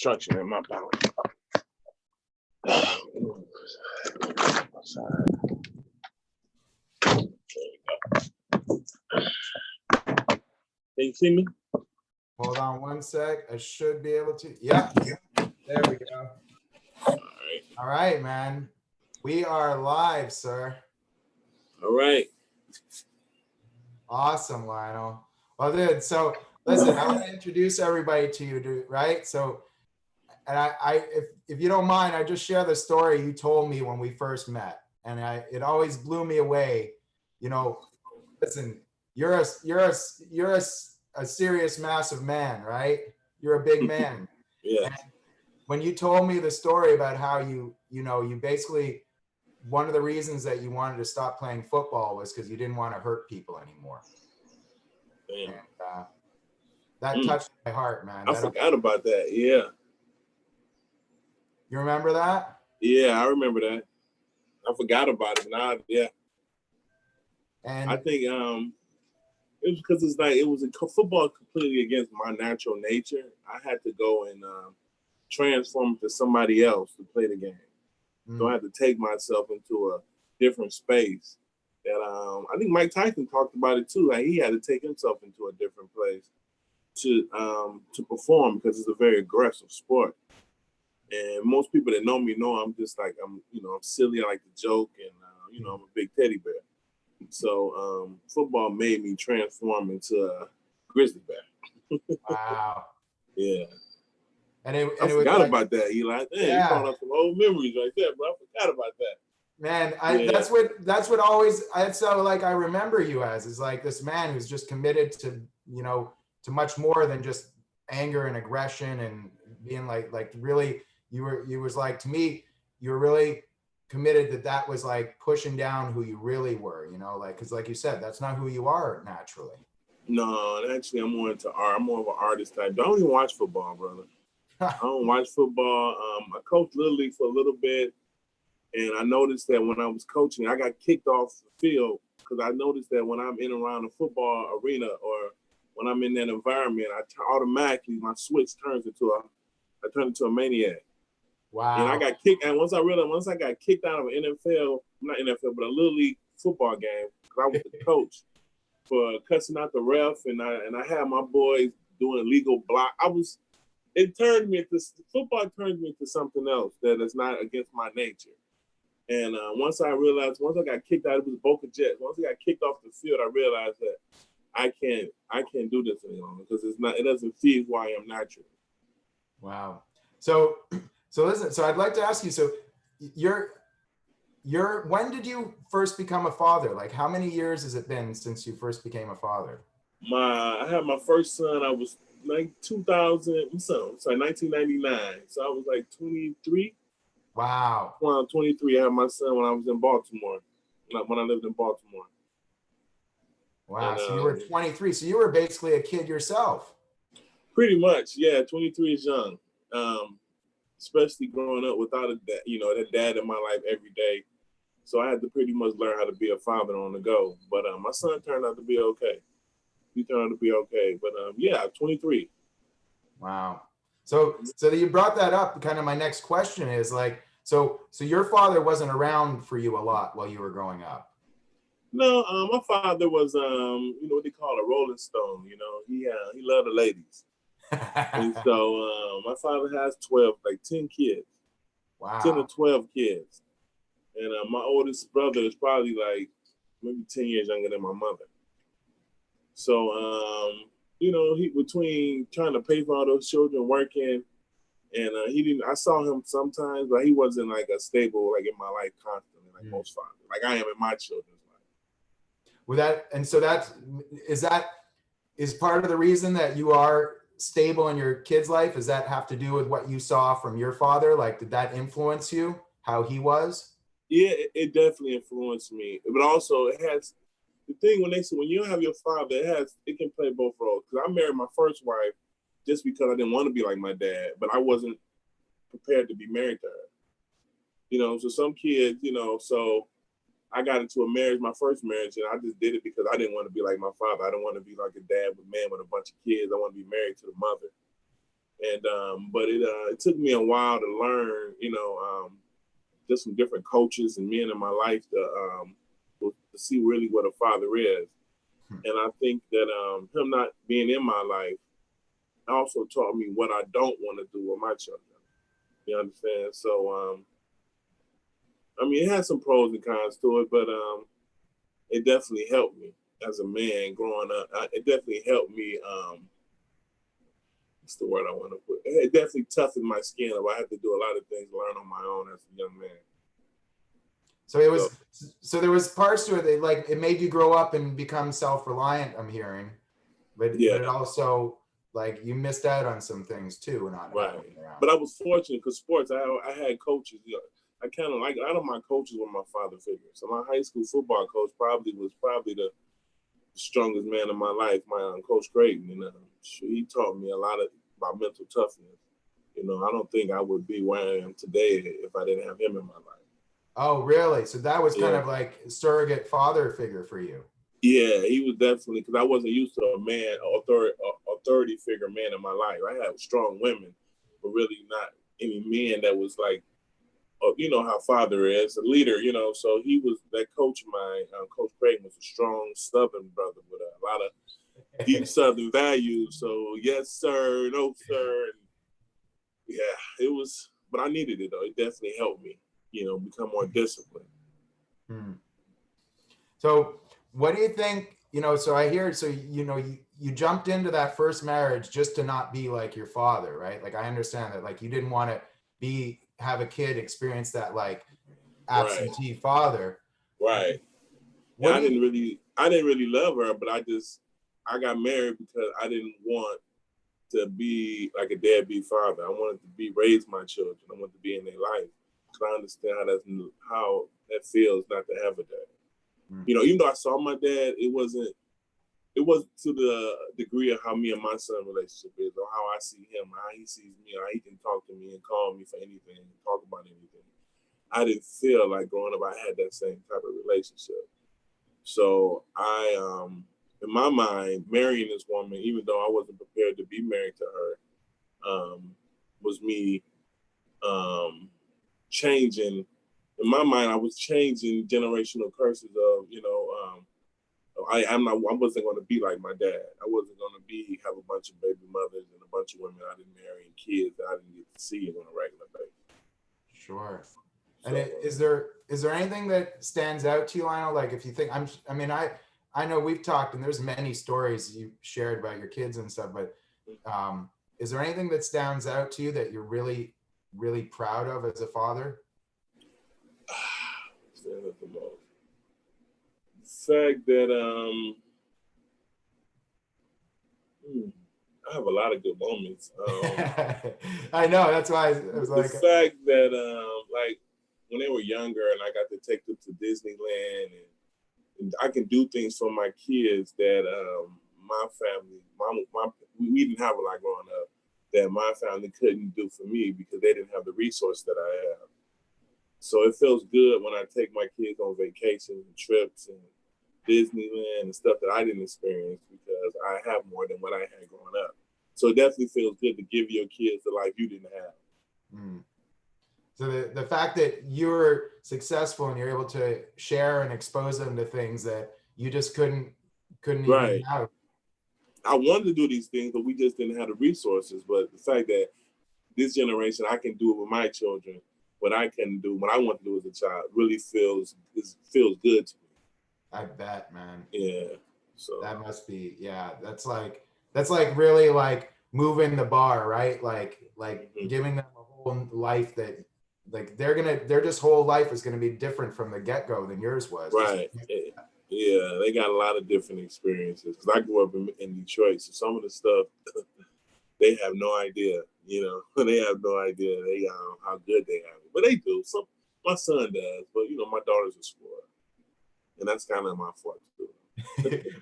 construction in my power. Sorry. Can you see me? Hold on one sec. I should be able to. Yeah. There we go. All right, man. We are live, sir. All right. Awesome, Lionel. Well, dude, so listen, I want to introduce everybody to you, dude, right? So, and if you don't mind, I just share the story you told me when we first met, and it always blew me away. You know, listen, you're a serious, massive man, right? You're a big man. Yeah. And when you told me the story about how you basically, one of the reasons that you wanted to stop playing football was because you didn't want to hurt people anymore. Damn. And that touched my heart, man. I forgot about that. Yeah. You remember that? Yeah, I remember that. I forgot about it. Now, yeah. And I think it was because it was a football completely against my natural nature. I had to go and transform to somebody else to play the game. So I had to take myself into a different space. That I think Mike Tyson talked about it too. Like he had to take himself into a different place to perform because it's a very aggressive sport. And most people that know me know I'm just like I'm silly. I like to joke, and I'm a big teddy bear. So football made me transform into a grizzly bear. wow. Yeah. And I forgot about that, Eli. You brought up some old memories right there, bro. I forgot about that. Man, that's what always that's how like I remember you as is like this man who's just committed to to much more than just anger and aggression and being like really you was like to me you were really committed that was like pushing down who you really were, like because like you said that's not who you are naturally. No, actually I'm more into art. I'm more of an artist type. I don't even watch football, brother. I don't watch football. I coached Little League for a little bit, and I noticed that when I was coaching, I got kicked off the field because I noticed that when I'm in and around a football arena or when I'm in that environment, automatically my switch turns into a maniac. Wow. And I got kicked, and once I got kicked out of an not NFL, but a Little League football game, because I was the coach, for cussing out the ref, and I had my boys doing illegal block. Football turned me into something else that is not against my nature. And once I got kicked out, it was Boca Jets. Once I got kicked off the field, I realized that I can't do this any longer because it doesn't feed who I am naturally. Wow. So listen, so I'd like to ask you, so when did you first become a father? Like how many years has it been since you first became a father? I had my first son, I was like 1999. So I was like 23. Wow. Well, 23. I had my son when I was in Baltimore, when I lived in Baltimore. Wow. And, so you were 23. So you were basically a kid yourself. Pretty much. Yeah. 23 is young. Especially growing up without that dad in my life every day. So I had to pretty much learn how to be a father on the go. But my son turned out to be okay. He turned out to be okay. But 23. Wow. So you brought that up. Kind of my next question is like, so your father wasn't around for you a lot while you were growing up. No, my father was what they call a rolling stone. He loved the ladies. And so my father has 10 kids. Wow. 10 or 12 kids. And my oldest brother is probably like maybe 10 years younger than my mother. So he between trying to pay for all those children, working, and I saw him sometimes, but he wasn't like a stable like in my life constantly like most fathers, like I am in my children's life. Well, is part of the reason that you are stable in your kid's life? Does that have to do with what you saw from your father? Like, did that influence you, how he was? Yeah, it definitely influenced me. But also it has the thing when you have your father, it can play both roles. Because I married my first wife just because I didn't want to be like my dad, but I wasn't prepared to be married to her. So some kids, so I got into my first marriage, and I just did it because I didn't want to be like my father. I don't want to be like a dad with a bunch of kids. I want to be married to the mother. And but it took me a while to learn, just some different coaches and men in my life to see really what a father is. And I think that him not being in my life also taught me what I don't want to do with my children. You understand? So, I mean, it has some pros and cons to it, but it definitely helped me as a man growing up. It definitely helped me. What's the word I want to put? It definitely toughened my skin up. I had to do a lot of things, learn on my own as a young man. So it was, so there was parts to it that like it made you grow up and become self-reliant, I'm hearing, but it also like you missed out on some things too, not right. But I was fortunate because sports, I had coaches. I kind of like a lot of my coaches were my father figures. So my high school football coach was the strongest man in my life, my Coach Creighton, and he taught me a lot about mental toughness. I don't think I would be where I am today if I didn't have him in my life. Oh, really? So that was kind of like a surrogate father figure for you. Yeah, he was definitely, because I wasn't used to a man, authority figure man in my life. I had strong women, but really not any men that was like, you know how father is, a leader, So he was that coach of mine. Coach Creighton was a strong Southern brother with a lot of deep Southern values. So yes, sir, no, sir. And yeah, it was, but I needed it though. It definitely helped me, become more disciplined. So what do you think, so I hear, so, you jumped into that first marriage just to not be like your father, right? Like, I understand that, like, you didn't want to have a kid experience that, like, absentee father. Right. I didn't really love her, but I got married because I didn't want to be like a deadbeat father. I wanted to raise my children. I wanted to be in their life. Because I understand how that feels not to have a dad. Even though I saw my dad, it wasn't to the degree of how me and my son relationship is, or how I see him, how he sees me, how he can talk to me and call me for anything, talk about anything. I didn't feel like growing up I had that same type of relationship. So I, in my mind, marrying this woman, even though I wasn't prepared to be married to her, was me changing. In my mind, I was changing generational curses of, I wasn't going to be like my dad. I wasn't going to have a bunch of baby mothers and a bunch of women I didn't marry and kids that I didn't get to see on a regular basis. Sure. So, and is there anything that stands out to you, Lionel? Like if you think, I know we've talked and there's many stories you shared about your kids and stuff, but is there anything that stands out to you that you're really, really proud of as a father? Stand up the most. The fact that I have a lot of good moments. I know, that's why I was like. The fact that like when they were younger and I got to take them to Disneyland and I can do things for my kids that my family, we didn't have a lot growing up that my family couldn't do for me because they didn't have the resource that I have. So it feels good when I take my kids on vacations and trips and Disneyland and stuff that I didn't experience because I have more than what I had growing up. So it definitely feels good to give your kids the life you didn't have. So the fact that you're successful and you're able to share and expose them to things that you just couldn't even have. I wanted to do these things, but we just didn't have the resources. But the fact that this generation, I can do it with my children, what I couldn't do, what I want to do as a child, really feels good to me. I bet, man. Yeah. So that must be, that's like really like moving the bar, right? Like giving them a whole life that like their just whole life is going to be different from the get-go than yours was. Right. Yeah, they got a lot of different experiences. Because I grew up in Detroit, so some of the stuff they have no idea. They have no idea how good they have it, but they do. My son does, but my daughters are spoiled, and that's kind of my fault too.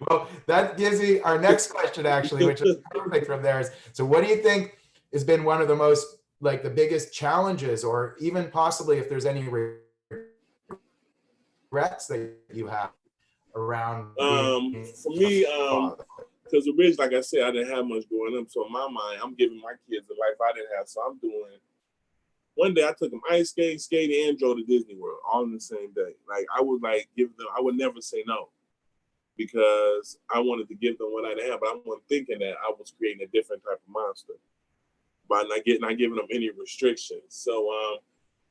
Well, that gives me our next question actually, which is perfect from there. So, what do you think has been one of the most like the biggest challenges, or even possibly if there's any regrets that you have around for me, because originally, like I said, I didn't have much growing up. So in my mind, I'm giving my kids the life I didn't have. So I'm doing. One day I took them ice skating, and drove to Disney World all in the same day. Like I would give them. I would never say no because I wanted to give them what I didn't have. But I wasn't thinking that I was creating a different type of monster by not giving them any restrictions. So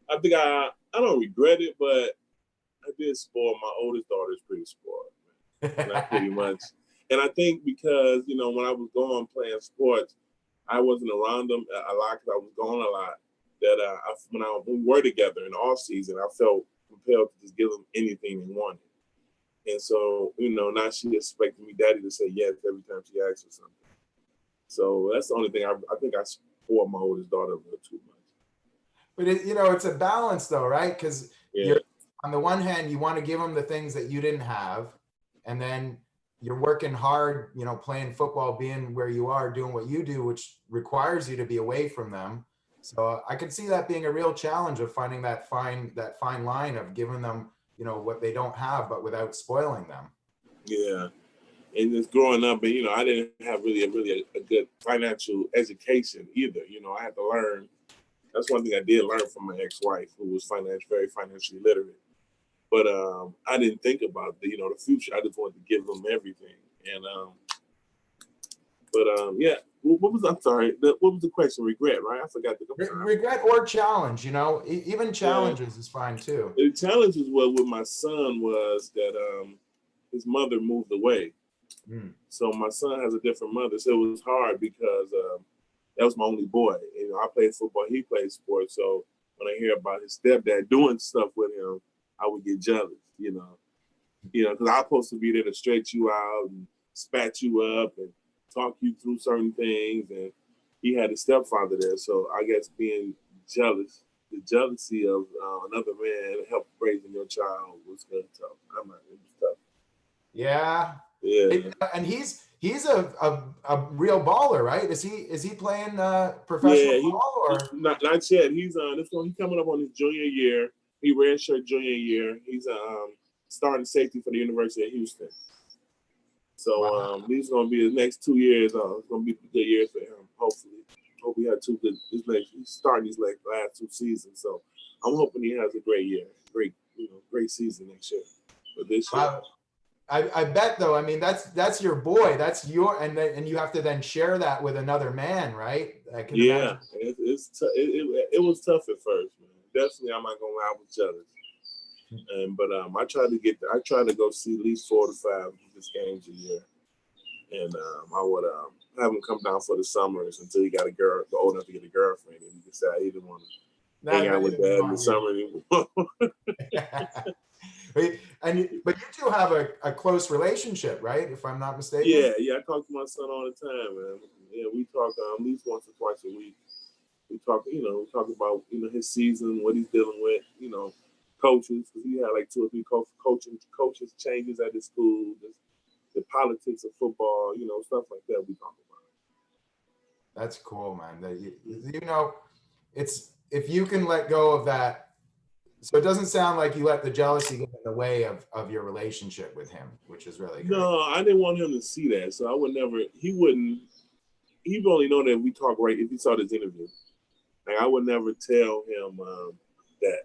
I think I don't regret it, but I did spoil my oldest daughter. Is pretty spoiled, not pretty much. And I think because when I was going playing sports, I wasn't around them a lot because I was gone a lot. That when we were together in the off season, I felt compelled to just give them anything they wanted. And so, now she expected me, daddy, to say yes every time she asks for something. So that's the only thing I think I spoiled my oldest daughter a little too much. But it's a balance though, right? Because you're on the one hand, you want to give them the things that you didn't have, and then you're working hard, playing football, being where you are, doing what you do, which requires you to be away from them. So I could see that being a real challenge of finding that fine line of giving them, what they don't have, but without spoiling them. Yeah. And just growing up, and I didn't have really a good financial education either. I had to learn. That's one thing I did learn from my ex-wife, who was very financially literate. But I didn't think about the future. I just wanted to give them everything. And yeah. What was the question? Regret, right? I forgot the regret or challenge. Even challenges is fine too. The challenge is with my son was that his mother moved away. So my son has a different mother. So it was hard because that was my only boy. I played football, he played sports. So when I hear about his stepdad doing stuff with him, I would get jealous, because I'm supposed to be there to stretch you out and spat you up and talk you through certain things. And he had a stepfather there. So I guess being jealous, the jealousy of another man help raising your child was kind of tough. It was tough. Yeah. Yeah. And he's a real baller, right? Is he playing professional ball or not yet? He's coming up on his junior year. He redshirt junior year. He's starting safety for the University of Houston. So these are going to be the next 2 years. It's going to be good years for him. Hopefully, hope he had two good. He's starting these last 2 seasons. So I'm hoping he has a great year, great season next year. But this year. Wow. I bet though. I mean, that's your boy. That's your and you have to then share that with another man, right? I can imagine. It was tough at first, man. Definitely, I'm not gonna lie, I was jealous. But I try to go see at least 4 to 5 games a year, and I would have him come down for the summers until he got old enough to get a girlfriend, and he decided he didn't want to hang out with dad in the summer anymore. But you two have a close relationship, right? If I'm not mistaken. Yeah. I talk to my son all the time, man. Yeah, we talk at least once or twice a week. We talk about his season, what he's dealing with, coaches, because he had 2 or 3 coaches changes at his school, the politics of football, stuff like that. We talk about. That's cool, man. It's if you can let go of that. So it doesn't sound like you let the jealousy get in the way of your relationship with him, which is really great. No, I didn't want him to see that. So I would never, he would only know that we talk right if he saw this interview. I would never tell him that,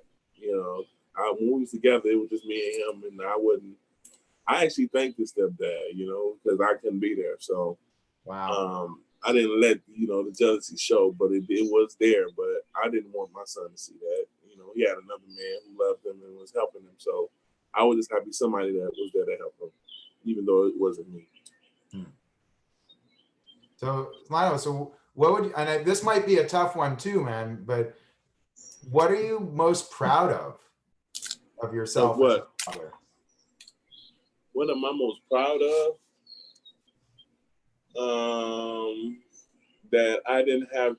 when we was together, it was just me and him, and I actually thanked his stepdad, because I couldn't be there. So wow. I didn't let, the jealousy show, but it was there, but I didn't want my son to see that. He had another man who loved him and was helping him. So I was just happy somebody that was there to help him, even though it wasn't me. So, Lionel, what would, and this might be a tough one too, man, but what are you most proud of yourself? Of what? What am I most proud of? That I didn't have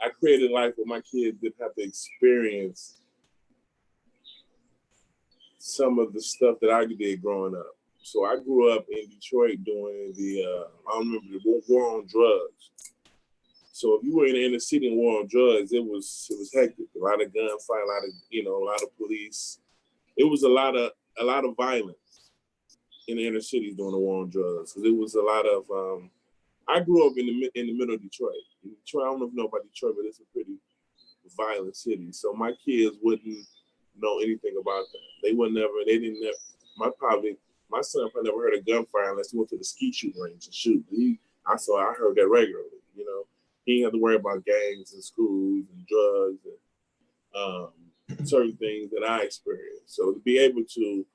I created life where my kids didn't have to experience some of the stuff that I did growing up. So I grew up in Detroit during I remember the war on drugs. So if you were in the inner city and war on drugs, it was hectic. A lot of gunfight, a lot of police. It was a lot of violence. in the inner cities doing the war on drugs. Because it was a lot of, I grew up in the middle of Detroit. In Detroit, I don't know if you know about Detroit, but it's a pretty violent city. So my kids wouldn't know anything about that. My son probably never heard of gunfire unless he went to the skeet shooting range and shoot. I heard that regularly, you know. He didn't have to worry about gangs and schools and drugs and certain things that I experienced. So to be able to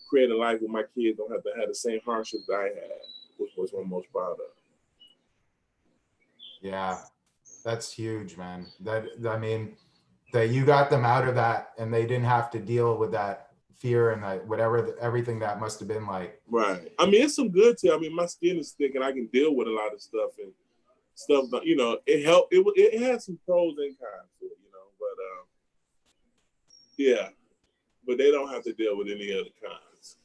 create a life where my kids don't have to have the same hardships I had was what I'm most proud of. Yeah, that's huge, man. I mean, that you got them out of that and they didn't have to deal with that fear and that everything that must have been like. Right. I mean, it's some good too. I mean, my skin is thick and I can deal with a lot of stuff and stuff. You know, it helped. It had some pros and cons to it, you know. But yeah, but they don't have to deal with any other cons,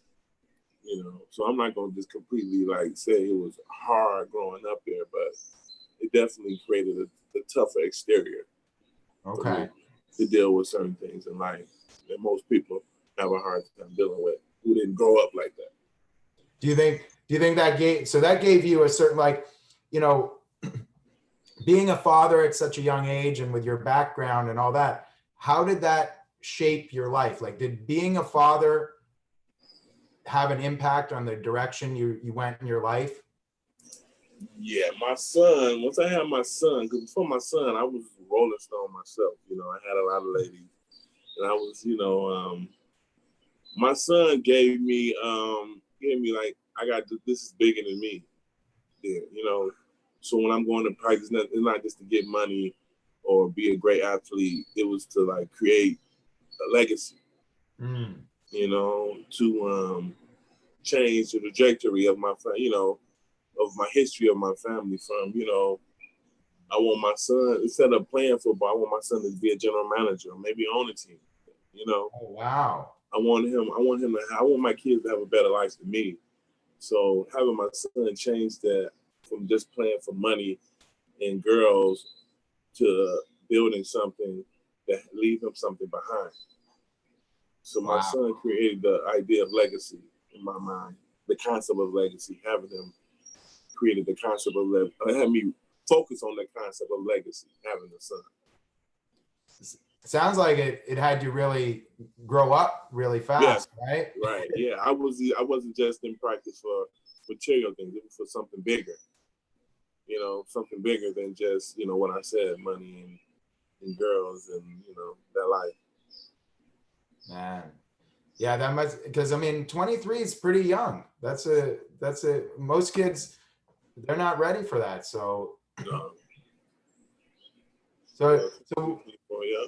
you know. So I'm not gonna just completely like say it was hard growing up there, but it definitely created a tougher exterior. Okay. To deal with certain things in life that most people have a hard time dealing with who didn't grow up like that. Do you think that gave you a certain, like, you know, being a father at such a young age and with your background and all that, how did that shape your life? Like, did being a father have an impact on the direction you went in your life? Yeah, my son, once I had my son, because before my son, I was a rolling stone myself. You know, I had a lot of ladies. And I was, you know, my son gave me like, this is bigger than me. Yeah, you know. So when I'm going to practice, it's not just to get money or be a great athlete. It was to like create a legacy, you know, to change the trajectory of my, you know, of my history of my family from, you know, I want my son, instead of playing football, I want my son to be a general manager or maybe own a team, you know. Oh, wow. I want my kids to have a better life than me. So having my son change that from just playing for money and girls to building something that leave him something behind. So my son created the idea of legacy in my mind, the concept of legacy, having him created the concept of had me focus on the concept of legacy, having a son. It sounds like it had you really grow up really fast, yeah, right? Right. Yeah. I wasn't just in practice for material things, it was for something bigger. You know, something bigger than just, you know, what I said, money and girls and, you know, that life. Man. Yeah, that must, because I mean 23 is pretty young. That's most kids, they're not ready for that. So No. So yeah.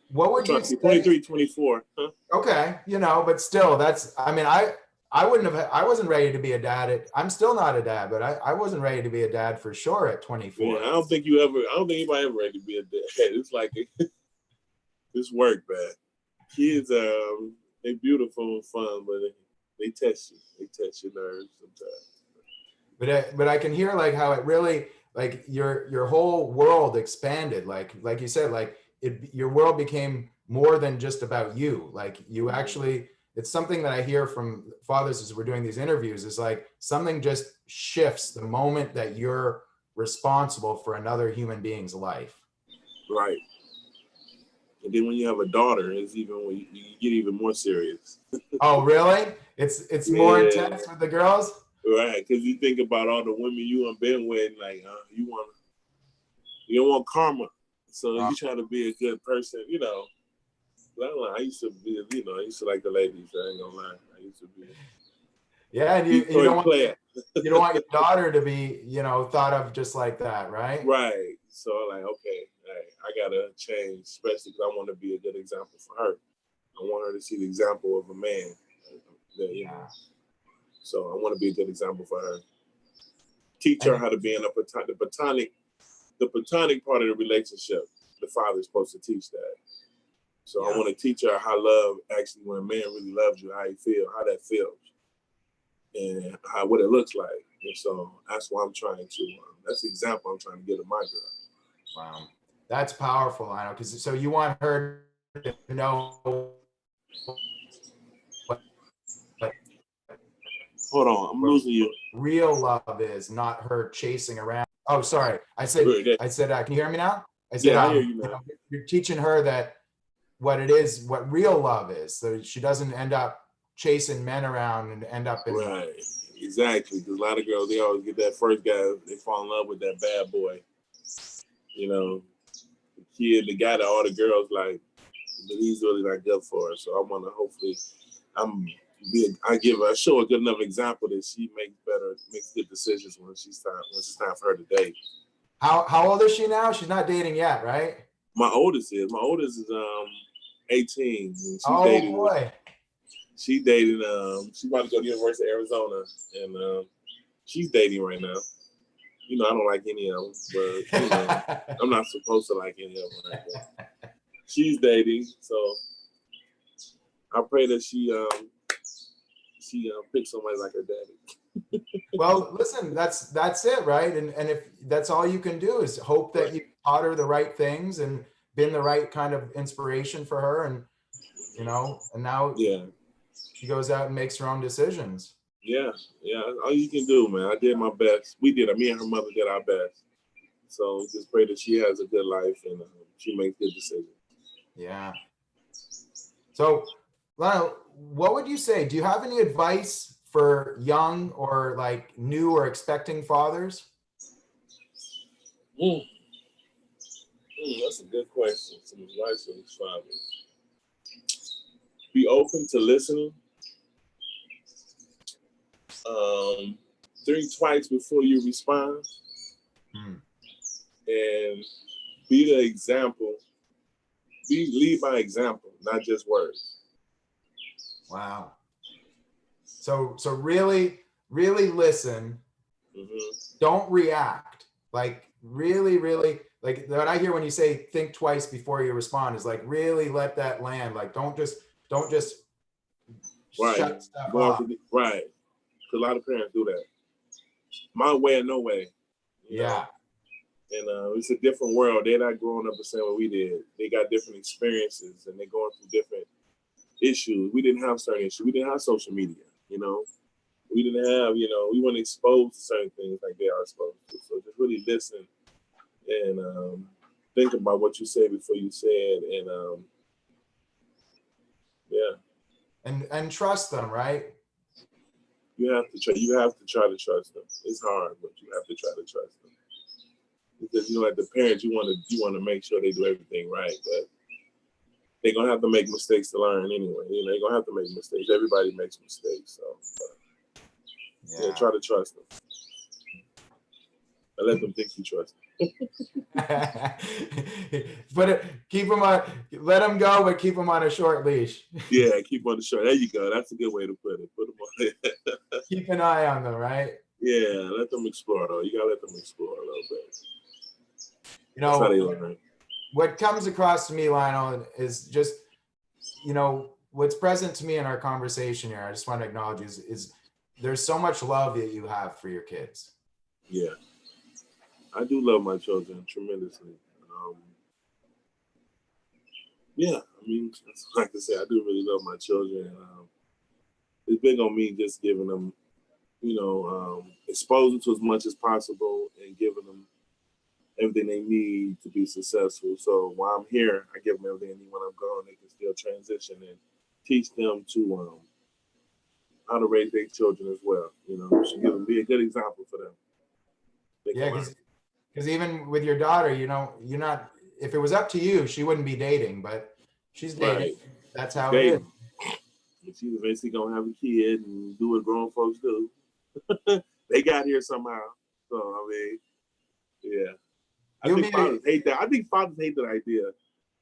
What would you say? 23, 24. Huh? Okay, you know, but still, I mean, I wasn't ready to be a dad. I'm still not a dad, but I wasn't ready to be a dad for sure at 24. Yeah, I don't think anybody ever ready to be a dad. It's like, it's work, man. Kids, they beautiful and fun, but they test you. They test your nerves sometimes. But I can hear like how it really, like your whole world expanded. Like you said, like your world became more than just about you. Like you actually, it's something that I hear from fathers as we're doing these interviews, is like something just shifts the moment that you're responsible for another human being's life. Right. And then when you have a daughter, it's even when you get even more serious. Oh, really? It's more intense with the girls? Right, because you think about all the women you have been with, like you don't want karma, so you try to be a good person, you know. I used to be, you know, I used to like the ladies. I ain't gonna lie, I used to be. Yeah, and you don't want you don't want your daughter to be, you know, thought of just like that, right? Right. So like, okay, I gotta change, especially because I want to be a good example for her. I want her to see the example of a man, that, you know. So I want to be a good example for her. Teach her how to be in the platonic part of the relationship. The father's supposed to teach that. So I want to teach her how love actually, when a man really loves you, how how that feels, and what it looks like. And so that's why I'm trying to. That's the example I'm trying to give to my girl. Wow, that's powerful, Lionel. Because so you want her to know Hold on, I'm losing you. Real love is, not her chasing around. Oh, sorry. I said, can you hear me now? I said, I hear you now. You're teaching her that what it is, what real love is, so she doesn't end up chasing men around and end up in. Right. Exactly. Because a lot of girls, they always get that first guy, they fall in love with that bad boy. You know, the kid, the guy that all the girls like, but he's really not good for her. So I want to hopefully, I show a good enough example that she makes good decisions when it's time for her to date. How old is she now? She's not dating yet, right? My oldest is 18. And she's dating. Boy. She dating. She's about to go to the University of Arizona, and she's dating right now. You know, I don't like any of them, but you know, I'm not supposed to like any of them. Right now. She's dating, so I pray that she picks somebody like her daddy. Well, listen, that's it, right? And if that's all you can do is hope that you taught her the right things and been the right kind of inspiration for her, and you know, and now she goes out and makes her own decisions. Yeah, all you can do, man. I did my best. Me and her mother did our best. So just pray that she has a good life and she makes good decisions. Yeah. So, Lionel, what would you say? Do you have any advice for young or like new or expecting fathers? That's a good question. Some advice for these fathers. Be open to listening. Think twice before you respond. And be the example. Lead by example, not just words. Wow. So really, really listen. Don't react. Like really, really, like what I hear when you say think twice before you respond is like really let that land. Like don't just shut stuff off. Right. Because a lot of parents do that. My way or no way. You know? And it's a different world. They're not growing up the same way we did. They got different experiences and they're going through different issues. We didn't have certain issues. We didn't have social media, you know. We didn't have, you know, we weren't exposed to certain things like they are exposed to. So just really listen and think about what you say before you say it. And and trust them, right? You have to try to trust them. It's hard, but you have to try to trust them. Because you know, as the parents, you want to make sure they do everything right, but they're gonna have to make mistakes to learn anyway. You know, they're gonna have to make mistakes. Everybody makes mistakes, so try to trust them. And let them think you trust them. But let them go, but keep them on a short leash. Yeah, keep on the short. There you go. That's a good way to put it. Put them on it. Keep an eye on them, right? Yeah, let them explore though. You gotta let them explore a little bit. You know, what comes across to me, Lionel, is just, you know, what's present to me in our conversation here, I just want to acknowledge is there's so much love that you have for your kids. Yeah. I do love my children tremendously. I mean, like I said, I do really love my children. It's big on me just giving them, you know, exposing to as much as possible and giving them everything they need to be successful. So while I'm here, I give them everything they need. When I'm gone, they can still transition and teach them to how to raise their children as well. You know, should be a good example for them. Because even with your daughter, you know, you're not. If it was up to you, she wouldn't be dating, but she's dating. Right. That's how it is. She's eventually gonna have a kid and do what grown folks do. They got here somehow. So I mean, yeah. I think fathers hate that. I think fathers hate that idea.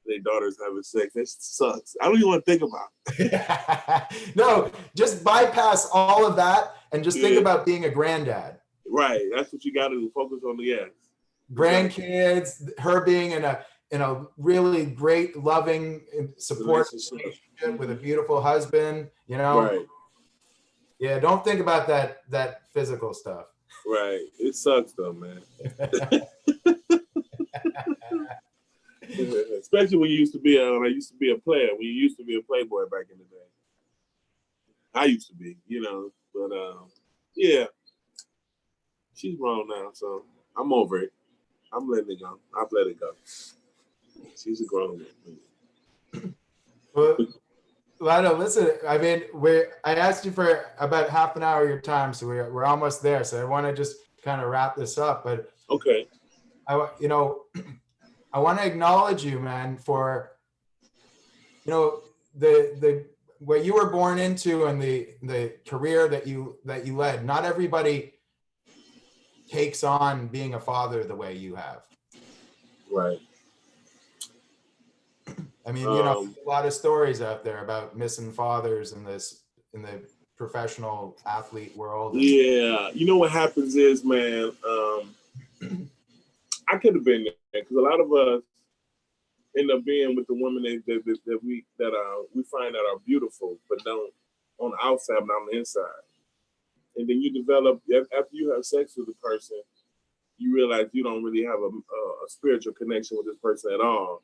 Their daughters having sex. That sucks. I don't even want to think about it. No, just bypass all of that and just think about being a granddad. Right. That's what you got to do. Focus on the grandkids, her being in a really great, loving, supportive relationship with a beautiful husband. You know. Right. Yeah. Don't think about that physical stuff. Right. It sucks though, man. Especially when you used to be a player. When you used to be a playboy back in the day. I used to be, you know, but Yeah, she's grown now, so I'm over it. I'm letting it go. I've let it go. She's a grown woman. Well, Lionel, listen, I mean, I asked you for about half an hour of your time, so we're almost there. So I want to just kind of wrap this up. But okay, I want to acknowledge you, man, for the what you were born into and the career that you led. Not everybody takes on being a father the way you have. right. I mean, a lot of stories out there about missing fathers in the professional athlete world. Yeah, you know what happens is, man, I could have been there because a lot of us end up being with the women that we find that are beautiful, but don't on the outside, but on the inside. And then you develop after you have sex with a person, you realize you don't really have a spiritual connection with this person at all.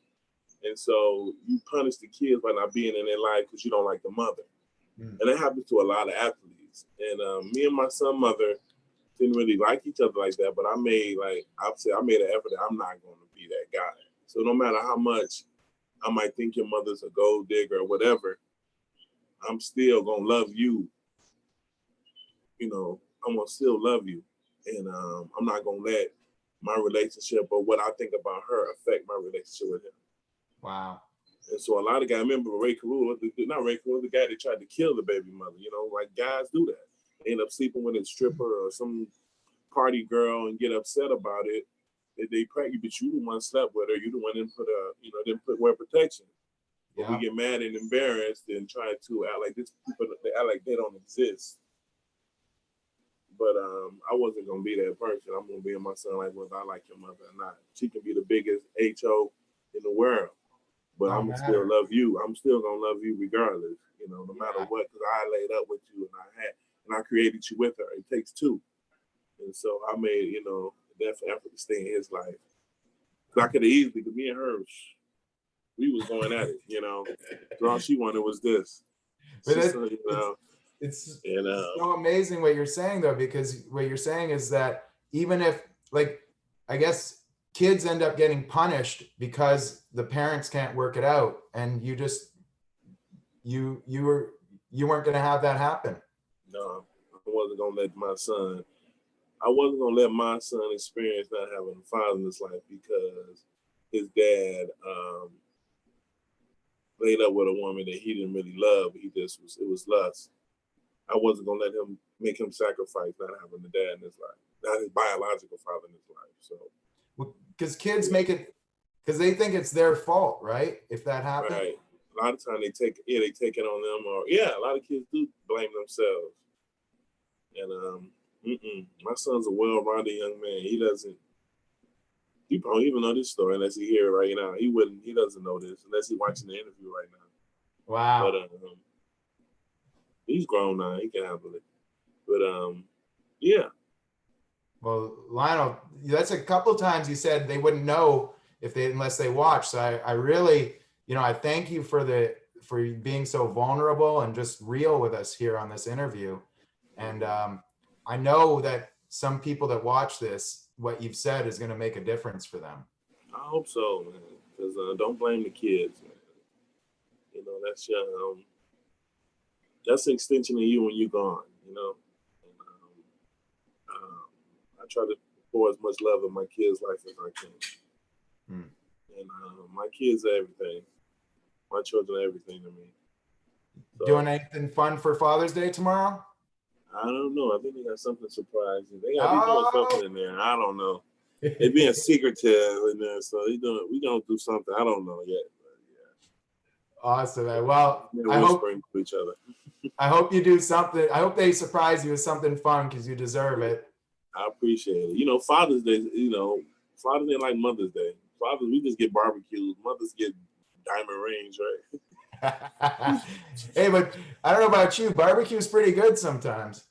And so you punish the kids by not being in their life because you don't like the mother. And that happens to a lot of athletes. And me and my son's mother didn't really like each other like that, but I made an effort that I'm not going to be that guy. So no matter how much I might think your mother's a gold digger or whatever, I'm still going to love you. I'm going to still love you. And I'm not going to let my relationship or what I think about her affect my relationship with him. Wow. And so a lot of guys, remember the guy that tried to kill the baby mother, like guys do that. They end up sleeping with a stripper or some party girl and get upset about it. They pray you, but you the one slept with her. You the one didn't wear protection. But we get mad and embarrassed and try to act like this people, they act like they don't exist. But I wasn't gonna be that person. I'm gonna be in my son like whether I like your mother or not. She can be the biggest HO in the world, but I'm gonna still love you. I'm still gonna love you regardless, no matter what, because I laid up with you and I created you with her. It takes two. And so I made, that effort to stay in his life. Cause I could have easily, because me and her, we was going at it, So all she wanted was this. It's so amazing what you're saying though, because what you're saying is that even if, like, I guess kids end up getting punished because the parents can't work it out, and you weren't going to have that happen. No, I wasn't going to let my son. I wasn't going to let my son experience not having a father in his life because his dad laid up with a woman that he didn't really love. It was lust. I wasn't going to let him make him sacrifice not having the dad in his life, not his biological father in his life. So, because kids make it, because they think it's their fault, right? If that happens. Right. A lot of times they take it on them, or a lot of kids do blame themselves. And my son's a well-rounded young man. He probably even know this story unless he hear it right now. He doesn't know this unless he's watching the interview right now. Wow. But he's grown now. He can handle it. But yeah. Well, Lionel, that's a couple of times you said they wouldn't know unless they watch. So I really, I thank you for being so vulnerable and just real with us here on this interview. And I know that some people that watch this, what you've said is going to make a difference for them. I hope so, man. Because don't blame the kids, man. That's your that's an extension of you when you're gone. And, I try to pour as much love in my kids' life as I can. And my kids are everything. My children are everything to me. So, doing anything fun for Father's Day tomorrow? I don't know. I think they got something surprising. They got doing something in there. I don't know. They're being secretive in there, so we gonna do something. I don't know yet. But yeah. Awesome, man. Well, I hope to each other. I hope you do something. I hope they surprise you with something fun because you deserve it. I appreciate it. Father's Day. Father's Day like Mother's Day. Fathers, we just get barbecues. Mothers get diamond rings, right? Hey, but I don't know about you. Barbecue's pretty good sometimes.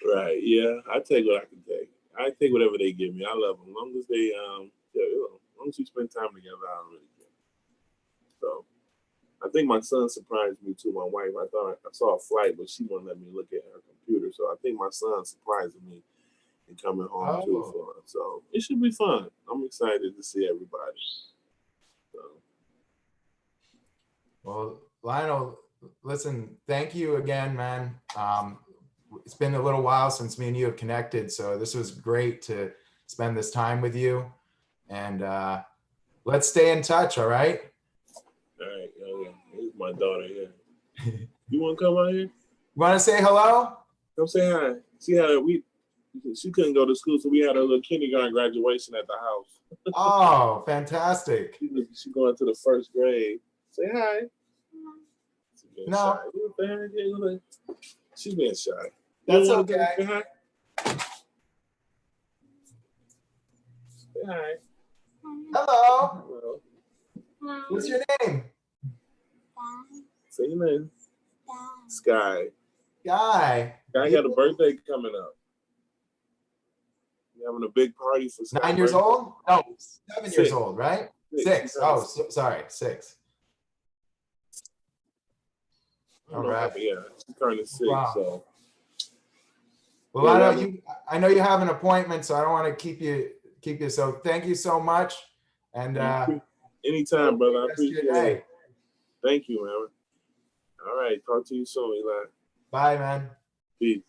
Right. Yeah. I take what I can take. I take whatever they give me. I love them. As long as they, as long as we spend time together, I don't really care. So I think my son surprised me too. My wife, I saw a flight, but she wouldn't let me look at her computer. So I think my son surprised me and coming home too for him. So it should be fun. I'm excited to see everybody. So. Well, Lionel, listen, thank you again, man. It's been a little while since me and you have connected, so this was great to spend this time with you. And let's stay in touch, all right? All right, yeah. Here's my daughter here. You want to come out here? You want to say hello? Come say hi. She couldn't go to school, so we had a little kindergarten graduation at the house. Oh, fantastic. She's going to the first grade. Say hi. No. Shy. She's being shy. That's okay. Say hi. Say hi. Hello. Hello. What's your name? Say your name. Sky. Guy. Guy got a birthday coming up. You having a big party for Sky? 9 years old? No, 7 6. years old, right? 6. Oh, sorry, 6. All right. Yeah, she's turning 6. Wow. So. Well, I know you have an appointment, so I don't want to keep you. So thank you so much. And anytime, brother. I appreciate it. Thank you, man. All right. Talk to you soon, Eli. Bye, man. Peace.